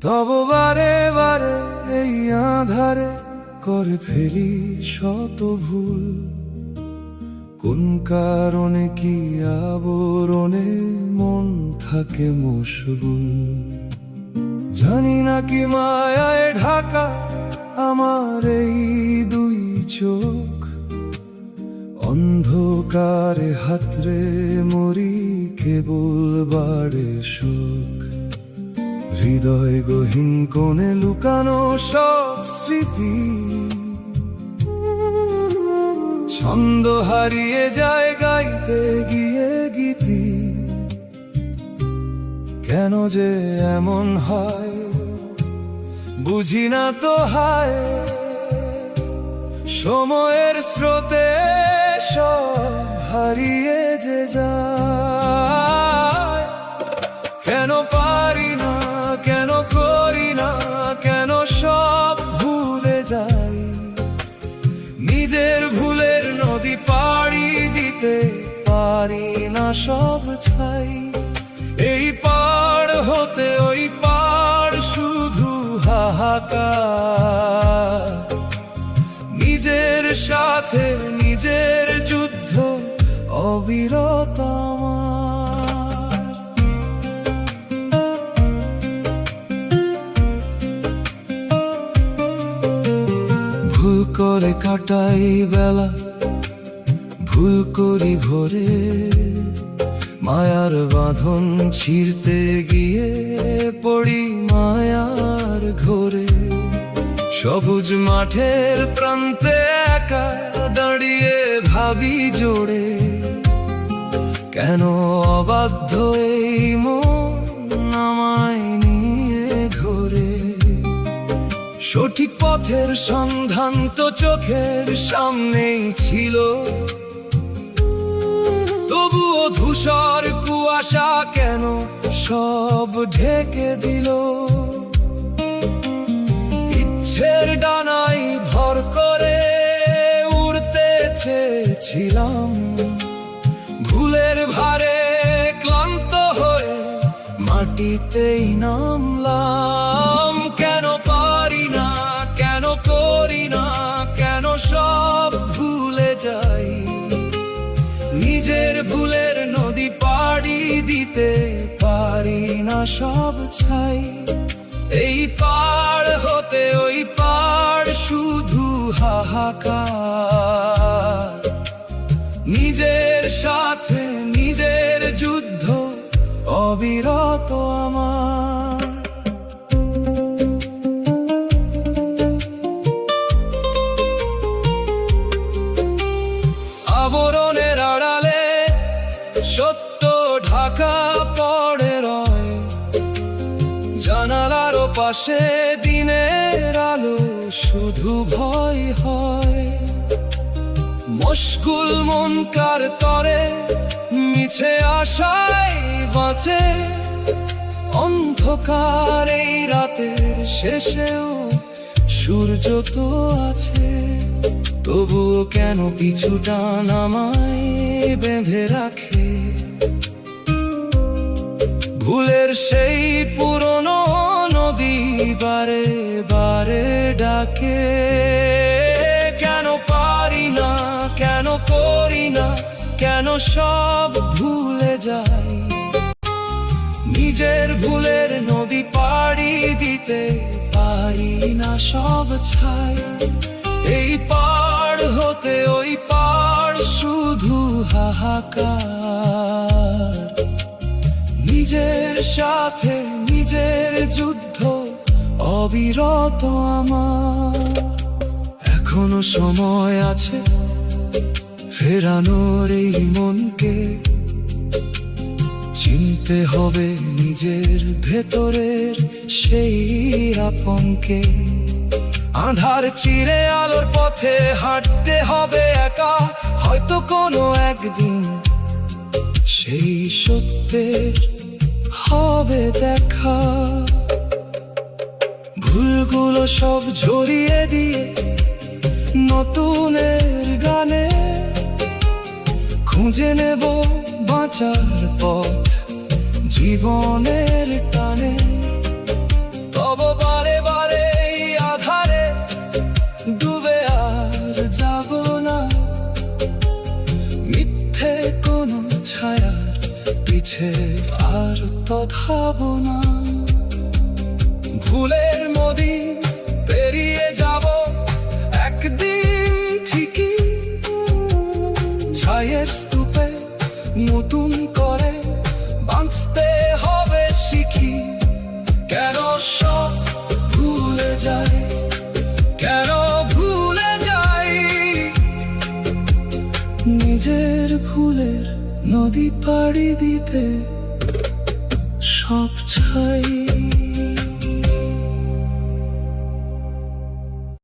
তব বারে বারে এই আঁধারে করে ফেলি শত ভুল। কোন কারণে কি আবরণে মন থাকে মশগুল। জানি না কি মায়ায় ঢাকা আমার এই দুই চোখ। অন্ধকারে হাতরে মরি কেবল বাড়ে সুখ। হৃদয় গহীন কোণে লুকানো সব স্মৃতি। ছন্দ হারিয়ে যায় গাইতে গিয়ে গীতি। কেন যে এমন হয় বুঝি না তো হায়। সময়ের স্রোতে সব হারিয়ে যে যায়। কেন পারি না, কেন করি না, কেন সব ভুলে যাই। নিজের ভুলের নদী পাড়ি দিতে পারি না সব ছাই। এই পাড় হতে ওই পাড় শুধু হাহাকার। নিজের সাথে নিজের যুদ্ধ অবিরত আমার। ভুল করে কাটাই বেলা, ভুল করি ভোরে। মায়ার বাঁধন ছিঁড়তে গিয়ে পড়ি মায়ার ঘোরে। সবুজ মাঠের প্রান্তে একা দাঁড়িয়ে ভাবি জোড়ে। কেন অবাধ্য এই মন আমায় নিয়ে ঘোরে। সঠিক পথের সন্ধান তো চোখের সামনেই ছিল। তবুও ধূসর কুয়াশা কেন সব ঢেকে দিল। ইচ্ছের ডানায় ভর করে উড়তে চেয়েছিলাম। ভুলের ভারে ক্লান্ত হয়ে মাটিতেই নামলাম। কেন পারি না, কেন করি না, কেন সব ভুলে যাই। নিজের ভুলের নদী পাড়ি দিতে পারি না সব ছাই। এই পাড় হতে ওই পাড় শুধু হাহাকার। নিজের সাথে নিজের যুদ্ধ অবিরত আমার। আবরণের আড়ালে সত্য ঢাকা পড়ে রয়। জানালার পাশে দিনের আলো শুধু ভয় হয়। মুশকুল মন কার তরে মিছে আশায় বাঁচে। অন্ধকার এই রাতের শেষেও সূর্য তো আছে। তবুও কেন পিছু টান আমায় বেঁধে রাখে। ভুলের সেই পুরনো নদী বারে বারে ডাকে। কেন পারি না, কেন করি না, কেন সব ভুলে যাই। নিজের ভুলের নদী পাড়ি দিতে পারি না সব ছাই। এই পাড় হতে ওই পাড় শুধু হাহাকার। নিজের সাথে নিজের যুদ্ধ অবিরত আমার। এখনো সময় আছে ফেরানোর এই মনকে। চিনতে হবে নিজের ভেতরের সেই আপনকে। আঁধার চিরে আলোর পথে হাঁটতে হবে একা। হয়তো কোনো একদিন সেই সত্যের হবে দেখা। ভুলগুলো সব ঝরিয়ে দিয়ে নতুনের গানে খুঁজে নেব বাঁচার পথ জীবনের টানে। তব ভুলের নদী পাড়ি দিতে সব ছাই